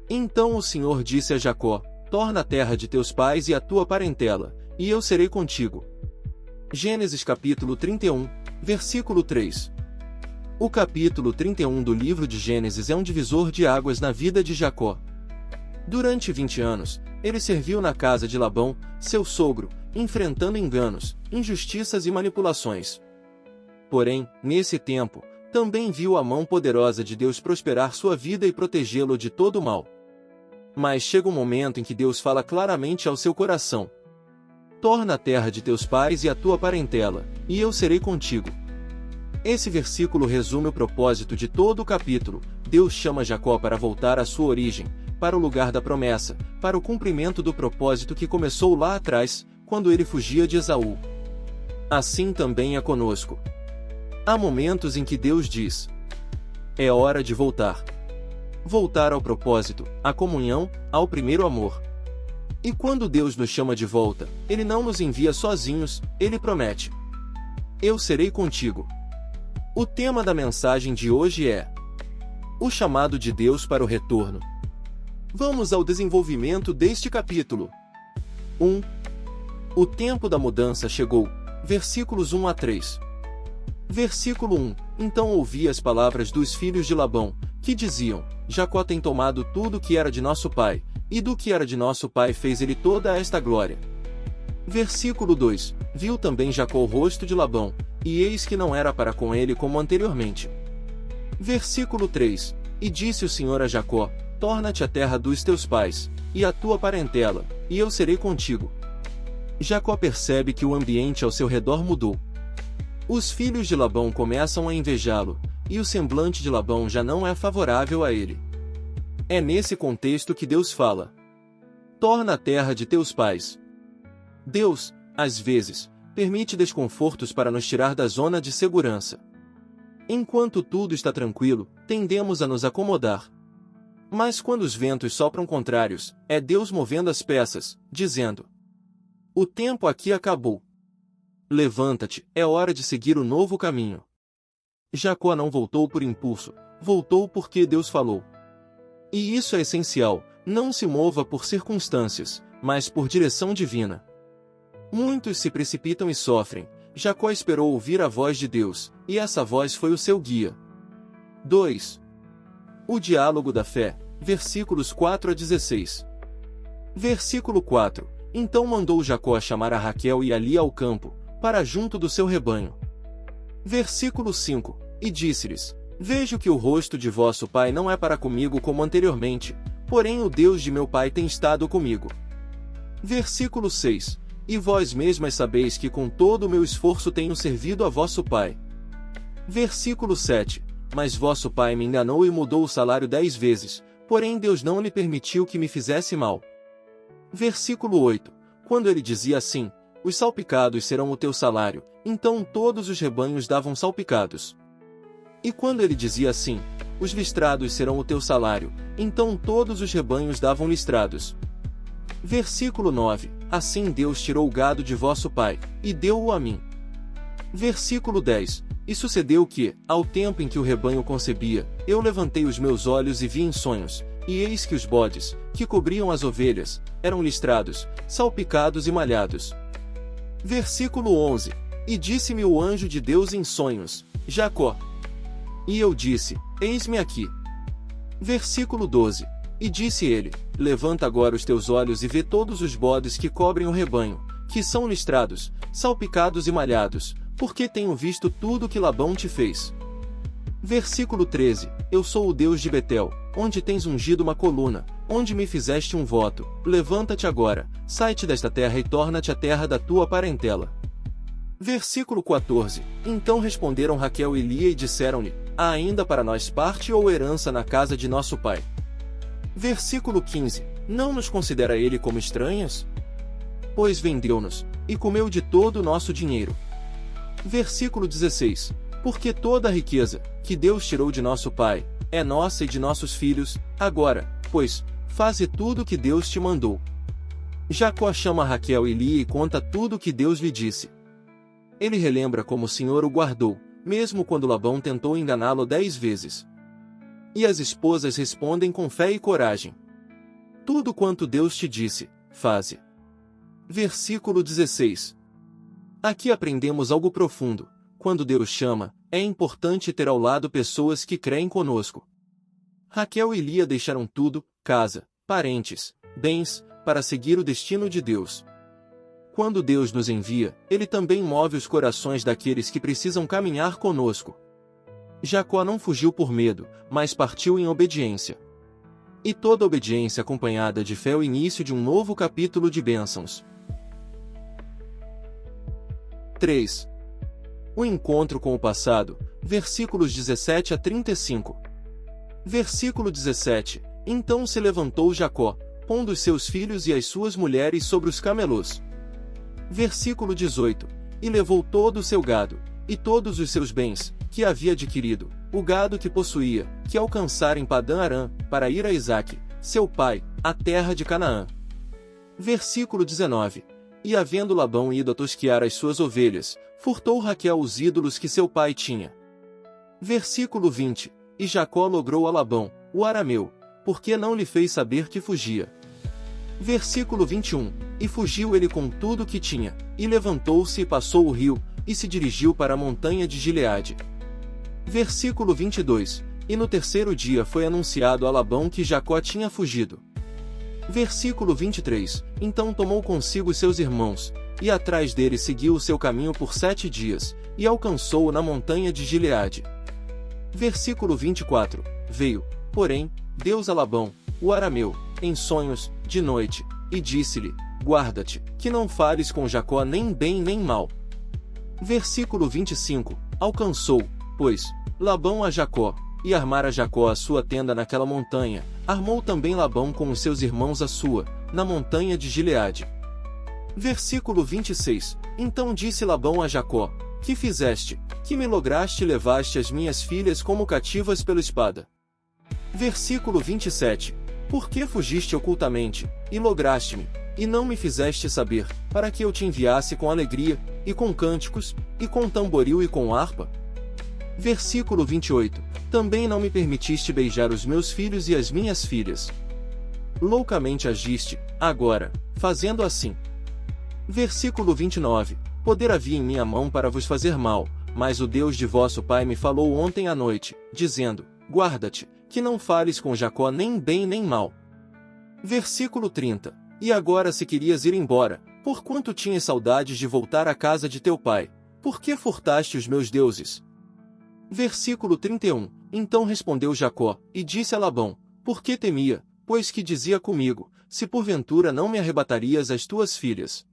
Então o Senhor disse a Jacó: torna a terra de teus pais e a tua parentela, e eu serei contigo. Gênesis capítulo 31, versículo 3. O capítulo 31 do livro de Gênesis é um divisor de águas na vida de Jacó. Durante 20 anos, ele serviu na casa de Labão, seu sogro, enfrentando enganos, injustiças e manipulações. Porém, nesse tempo, também viu a mão poderosa de Deus prosperar sua vida e protegê-lo de todo o mal. Mas chega um momento em que Deus fala claramente ao seu coração: torna a terra de teus pais e a tua parentela, e eu serei contigo. Esse versículo resume o propósito de todo o capítulo. Deus chama Jacó para voltar à sua origem, para o lugar da promessa, para o cumprimento do propósito que começou lá atrás, quando ele fugia de Esaú. Assim também é conosco. Há momentos em que Deus diz: é hora de voltar. Voltar ao propósito, à comunhão, ao primeiro amor. E quando Deus nos chama de volta, Ele não nos envia sozinhos, Ele promete: eu serei contigo. O tema da mensagem de hoje é o chamado de Deus para o retorno. Vamos ao desenvolvimento deste capítulo. 1. O tempo da mudança chegou. Versículos 1 a 3. Versículo 1. Então ouvi as palavras dos filhos de Labão, que diziam: Jacó tem tomado tudo que era de nosso pai, e do que era de nosso pai fez ele toda esta glória. Versículo 2. Viu também Jacó o rosto de Labão, e eis que não era para com ele como anteriormente. Versículo 3. E disse o Senhor a Jacó: torna-te a terra dos teus pais, e a tua parentela, e eu serei contigo. Jacó percebe que o ambiente ao seu redor mudou. Os filhos de Labão começam a invejá-lo, e o semblante de Labão já não é favorável a ele. É nesse contexto que Deus fala: torna a terra de teus pais. Deus, às vezes, permite desconfortos para nos tirar da zona de segurança. Enquanto tudo está tranquilo, tendemos a nos acomodar. Mas quando os ventos sopram contrários, é Deus movendo as peças, dizendo: o tempo aqui acabou. Levanta-te, é hora de seguir o novo caminho. Jacó não voltou por impulso, voltou porque Deus falou. E isso é essencial, não se mova por circunstâncias, mas por direção divina. Muitos se precipitam e sofrem. Jacó esperou ouvir a voz de Deus, e essa voz foi o seu guia. 2. O diálogo da fé, versículos 4 a 16. Versículo 4. Então mandou Jacó chamar a Raquel e a Lia ao campo, para junto do seu rebanho. Versículo 5. E disse-lhes: vejo que o rosto de vosso pai não é para comigo como anteriormente, porém o Deus de meu pai tem estado comigo. Versículo 6. E vós mesmas sabeis que com todo o meu esforço tenho servido a vosso pai. Versículo 7. Mas vosso pai me enganou e mudou o salário 10 vezes, porém Deus não lhe permitiu que me fizesse mal. Versículo 8. Quando ele dizia assim: os salpicados serão o teu salário, então todos os rebanhos davam salpicados. E quando ele dizia assim: os listrados serão o teu salário, então todos os rebanhos davam listrados. Versículo 9. Assim Deus tirou o gado de vosso pai, e deu-o a mim. Versículo 10. E sucedeu que, ao tempo em que o rebanho concebia, eu levantei os meus olhos e vi em sonhos, e eis que os bodes, que cobriam as ovelhas, eram listrados, salpicados e malhados. Versículo 11. E disse-me o anjo de Deus em sonhos: Jacó. E eu disse: eis-me aqui. Versículo 12. E disse ele: levanta agora os teus olhos e vê todos os bodes que cobrem o rebanho, que são listrados, salpicados e malhados, porque tenho visto tudo que Labão te fez. Versículo 13. Eu sou o Deus de Betel, onde tens ungido uma coluna, onde me fizeste um voto. Levanta-te agora, sai-te desta terra e torna-te a terra da tua parentela. Versículo 14. Então responderam Raquel e Lia e disseram-lhe: há ainda para nós parte ou herança na casa de nosso pai. Versículo 15. Não nos considera ele como estranhas? Pois vendeu-nos, e comeu de todo o nosso dinheiro. Versículo 16. Porque toda a riqueza, que Deus tirou de nosso pai, é nossa e de nossos filhos, agora, pois, faze tudo o que Deus te mandou. Jacó chama Raquel e Lia e conta tudo o que Deus lhe disse. Ele relembra como o Senhor o guardou, mesmo quando Labão tentou enganá-lo 10 vezes. E as esposas respondem com fé e coragem: Tudo quanto Deus te disse, faze. Versículo 16. Aqui aprendemos algo profundo. Quando Deus chama, é importante ter ao lado pessoas que creem conosco. Raquel e Lia deixaram tudo, casa, parentes, bens, para seguir o destino de Deus. Quando Deus nos envia, Ele também move os corações daqueles que precisam caminhar conosco. Jacó não fugiu por medo, mas partiu em obediência. E toda obediência acompanhada de fé é o início de um novo capítulo de bênçãos. 3. O encontro com o passado, versículos 17 a 35. Versículo 17. Então se levantou Jacó, pondo os seus filhos e as suas mulheres sobre os camelos. Versículo 18. E levou todo o seu gado, e todos os seus bens, que havia adquirido, o gado que possuía, que alcançara em Padã-Arã, para ir a Isaque, seu pai, à terra de Canaã. Versículo 19. E havendo Labão ido a tosquiar as suas ovelhas, furtou Raquel os ídolos que seu pai tinha. Versículo 20. E Jacó logrou a Labão, o arameu, porque não lhe fez saber que fugia. Versículo 21. E fugiu ele com tudo o que tinha, e levantou-se e passou o rio, e se dirigiu para a montanha de Gileade. Versículo 22. E no terceiro dia foi anunciado a Labão que Jacó tinha fugido. Versículo 23. Então tomou consigo seus irmãos, e atrás dele seguiu o seu caminho por 7 dias, e alcançou-o na montanha de Gileade. Versículo 24. Veio, porém, Deus a Labão, o arameu, em sonhos, de noite, e disse-lhe: guarda-te, que não fales com Jacó nem bem nem mal. Versículo 25. Alcançou, pois, Labão a Jacó, e armara Jacó a sua tenda naquela montanha, armou também Labão com os seus irmãos a sua, na montanha de Gileade. Versículo 26. Então disse Labão a Jacó: que fizeste, que me lograste e levaste as minhas filhas como cativas pela espada? Versículo 27. Por que fugiste ocultamente, e lograste-me, e não me fizeste saber, para que eu te enviasse com alegria, e com cânticos, e com tamboril e com harpa? Versículo 28. Também não me permitiste beijar os meus filhos e as minhas filhas. Loucamente agiste, agora, fazendo assim. Versículo 29. Poder havia em minha mão para vos fazer mal, mas o Deus de vosso pai me falou ontem à noite, dizendo: guarda-te, que não fales com Jacó nem bem nem mal. Versículo 30. E agora se querias ir embora, porquanto tinhas saudades de voltar à casa de teu pai, por que furtaste os meus deuses? Versículo 31. Então respondeu Jacó, e disse a Labão: por que temia, pois que dizia comigo, se porventura não me arrebatarias as tuas filhas?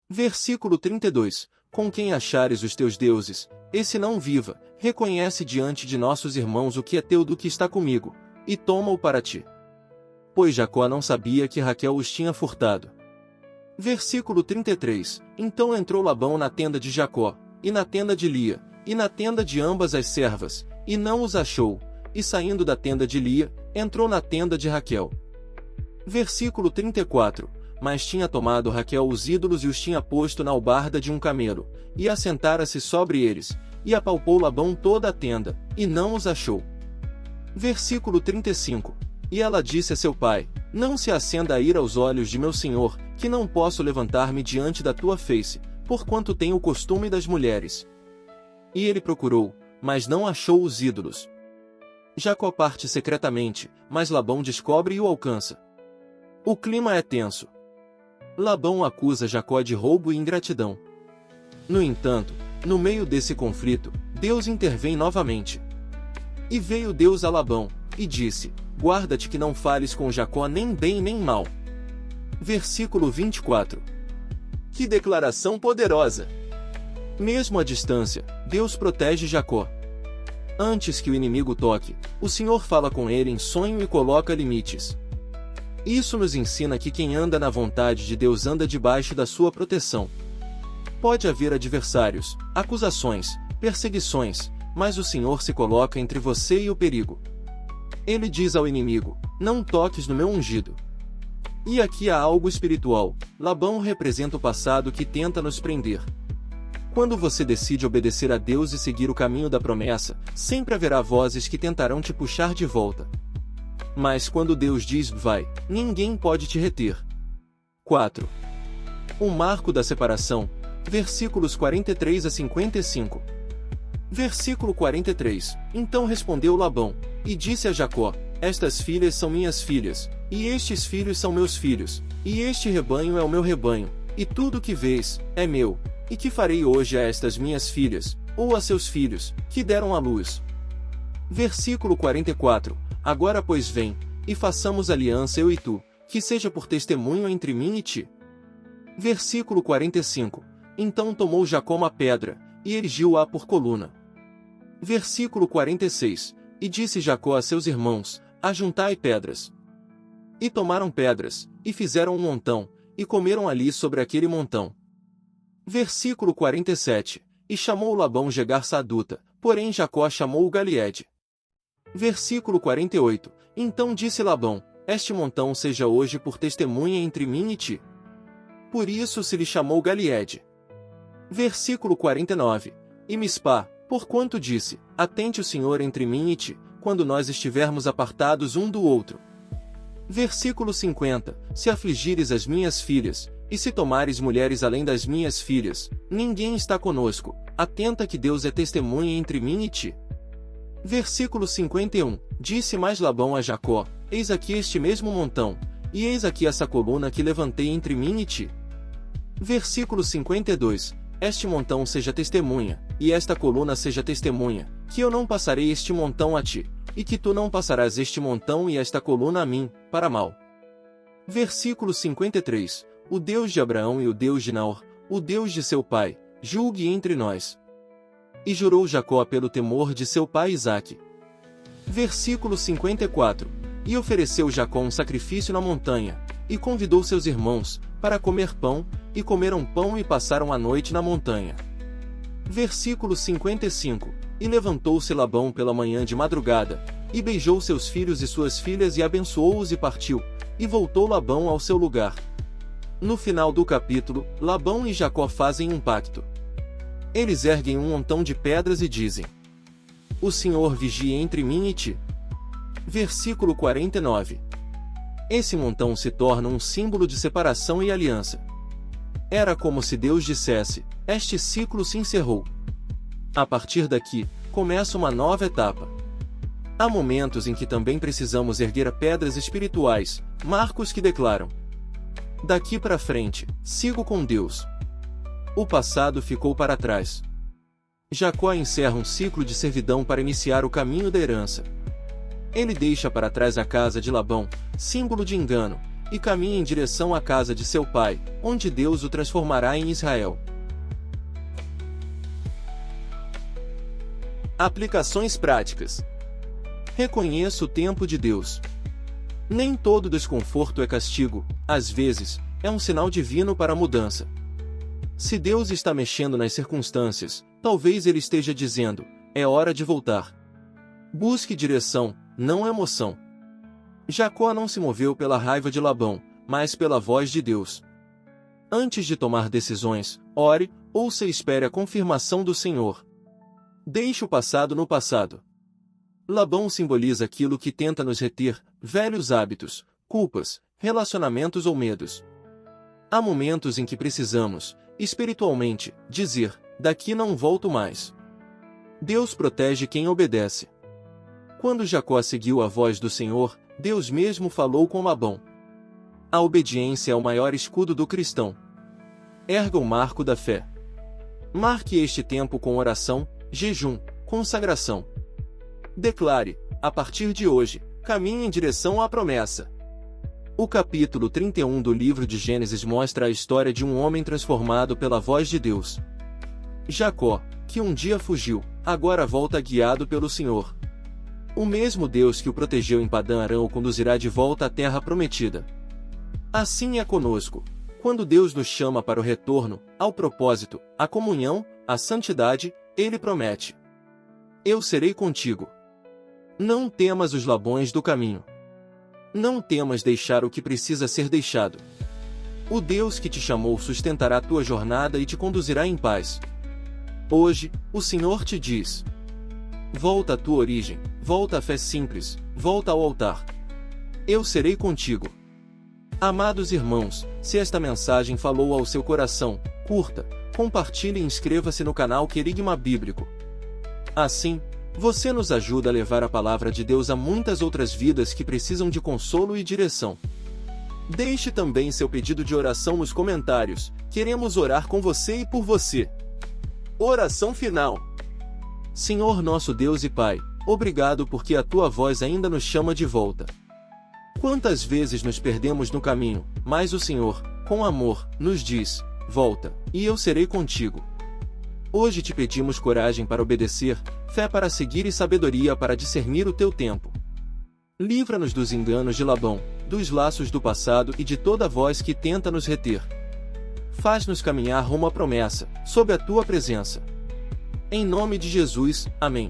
Versículo 32. Com quem achares os teus deuses, esse não viva, reconhece diante de nossos irmãos o que é teu do que está comigo, e toma-o para ti. Pois Jacó não sabia que Raquel os tinha furtado. Versículo 33. Então entrou Labão na tenda de Jacó, e na tenda de Lia, e na tenda de ambas as servas, e não os achou, e saindo da tenda de Lia, entrou na tenda de Raquel. Versículo 34. Mas tinha tomado Raquel os ídolos e os tinha posto na albarda de um camelo, e assentara-se sobre eles, e apalpou Labão toda a tenda, e não os achou. Versículo 35. E ela disse a seu pai: não se acenda a ira aos olhos de meu senhor, que não posso levantar-me diante da tua face, porquanto tenho o costume das mulheres. E ele procurou, mas não achou os ídolos. Jacó parte secretamente, mas Labão descobre e o alcança. O clima é tenso. Labão acusa Jacó de roubo e ingratidão. No entanto, no meio desse conflito, Deus intervém novamente. E veio Deus a Labão, e disse: guarda-te que não fales com Jacó nem bem nem mal. Versículo 24. Que declaração poderosa! Mesmo à distância, Deus protege Jacó. Antes que o inimigo toque, o Senhor fala com ele em sonho e coloca limites. Isso nos ensina que quem anda na vontade de Deus anda debaixo da sua proteção. Pode haver adversários, acusações, perseguições, mas o Senhor se coloca entre você e o perigo. Ele diz ao inimigo: não toques no meu ungido. E aqui há algo espiritual. Labão representa o passado que tenta nos prender. Quando você decide obedecer a Deus e seguir o caminho da promessa, sempre haverá vozes que tentarão te puxar de volta. Mas quando Deus diz vai, ninguém pode te reter. 4. O marco da separação, versículos 43 a 55. Versículo 43. Então respondeu Labão, e disse a Jacó: Estas filhas são minhas filhas, e estes filhos são meus filhos, e este rebanho é o meu rebanho, e tudo que vês é meu. E que farei hoje a estas minhas filhas, ou a seus filhos, que deram à luz? Versículo 44. Agora pois vem, e façamos aliança eu e tu, que seja por testemunho entre mim e ti. Versículo 45. Então tomou Jacó uma pedra, e erigiu-a por coluna. Versículo 46. E disse Jacó a seus irmãos: Ajuntai pedras. E tomaram pedras, e fizeram um montão, e comeram ali sobre aquele montão. Versículo 47. E chamou Labão Jegar-Saduta, porém Jacó chamou-o Galiede. Versículo 48. Então disse Labão: Este montão seja hoje por testemunha entre mim e ti. Por isso se lhe chamou Galiede. Versículo 49. E Mispá, porquanto disse: Atente o Senhor entre mim e ti, quando nós estivermos apartados um do outro. Versículo 50. Se afligires as minhas filhas, e se tomares mulheres além das minhas filhas, ninguém está conosco, atenta que Deus é testemunha entre mim e ti. Versículo 51. Disse mais Labão a Jacó: Eis aqui este mesmo montão, e eis aqui essa coluna que levantei entre mim e ti. Versículo 52. Este montão seja testemunha, e esta coluna seja testemunha, que eu não passarei este montão a ti, e que tu não passarás este montão e esta coluna a mim, para mal. Versículo 53. O Deus de Abraão e o Deus de Naor, o Deus de seu pai, julgue entre nós. E jurou Jacó pelo temor de seu pai Isaque. Versículo 54. E ofereceu Jacó um sacrifício na montanha, e convidou seus irmãos, para comer pão, e comeram pão e passaram a noite na montanha. Versículo 55. E levantou-se Labão pela manhã de madrugada, e beijou seus filhos e suas filhas e abençoou-os e partiu, e voltou Labão ao seu lugar. No final do capítulo, Labão e Jacó fazem um pacto. Eles erguem um montão de pedras e dizem: O Senhor vigie entre mim e ti. Versículo 49. Esse montão se torna um símbolo de separação e aliança. Era como se Deus dissesse: Este ciclo se encerrou. A partir daqui, começa uma nova etapa. Há momentos em que também precisamos erguer pedras espirituais, marcos que declaram: Daqui para frente, sigo com Deus. O passado ficou para trás. Jacó encerra um ciclo de servidão para iniciar o caminho da herança. Ele deixa para trás a casa de Labão, símbolo de engano, e caminha em direção à casa de seu pai, onde Deus o transformará em Israel. Aplicações práticas. Reconheça o tempo de Deus. Nem todo desconforto é castigo, às vezes, é um sinal divino para a mudança. Se Deus está mexendo nas circunstâncias, talvez Ele esteja dizendo: é hora de voltar. Busque direção, não emoção. Jacó não se moveu pela raiva de Labão, mas pela voz de Deus. Antes de tomar decisões, ore, ouça e espere a confirmação do Senhor. Deixe o passado no passado. Labão simboliza aquilo que tenta nos reter, velhos hábitos, culpas, relacionamentos ou medos. Há momentos em que precisamos, espiritualmente, dizer: daqui não volto mais. Deus protege quem obedece. Quando Jacó seguiu a voz do Senhor, Deus mesmo falou com Labão. A obediência é o maior escudo do cristão. Erga o marco da fé. Marque este tempo com oração, jejum, consagração. Declare: a partir de hoje, caminhe em direção à promessa. O capítulo 31 do livro de Gênesis mostra a história de um homem transformado pela voz de Deus. Jacó, que um dia fugiu, agora volta guiado pelo Senhor. O mesmo Deus que o protegeu em Padã-Arã o conduzirá de volta à terra prometida. Assim é conosco. Quando Deus nos chama para o retorno, ao propósito, à comunhão, à santidade, Ele promete: eu serei contigo. Não temas os Labões do caminho. Não temas deixar o que precisa ser deixado. O Deus que te chamou sustentará tua jornada e te conduzirá em paz. Hoje, o Senhor te diz: volta à tua origem, volta à fé simples, volta ao altar. eu serei contigo. Amados irmãos, se esta mensagem falou ao seu coração, curta, compartilhe e inscreva-se no canal Querigma Bíblico. Assim, você nos ajuda a levar a palavra de Deus a muitas outras vidas que precisam de consolo e direção. Deixe também seu pedido de oração nos comentários, queremos orar com você e por você. Oração final. Senhor nosso Deus e Pai, obrigado porque a Tua voz ainda nos chama de volta. Quantas vezes nos perdemos no caminho, mas o Senhor, com amor, nos diz, volta, e eu serei contigo. Hoje te pedimos coragem para obedecer, fé para seguir e sabedoria para discernir o Teu tempo. Livra-nos dos enganos de Labão, dos laços do passado e de toda voz que tenta nos reter. Faz-nos caminhar rumo à promessa, sob a Tua presença. Em nome de Jesus, amém.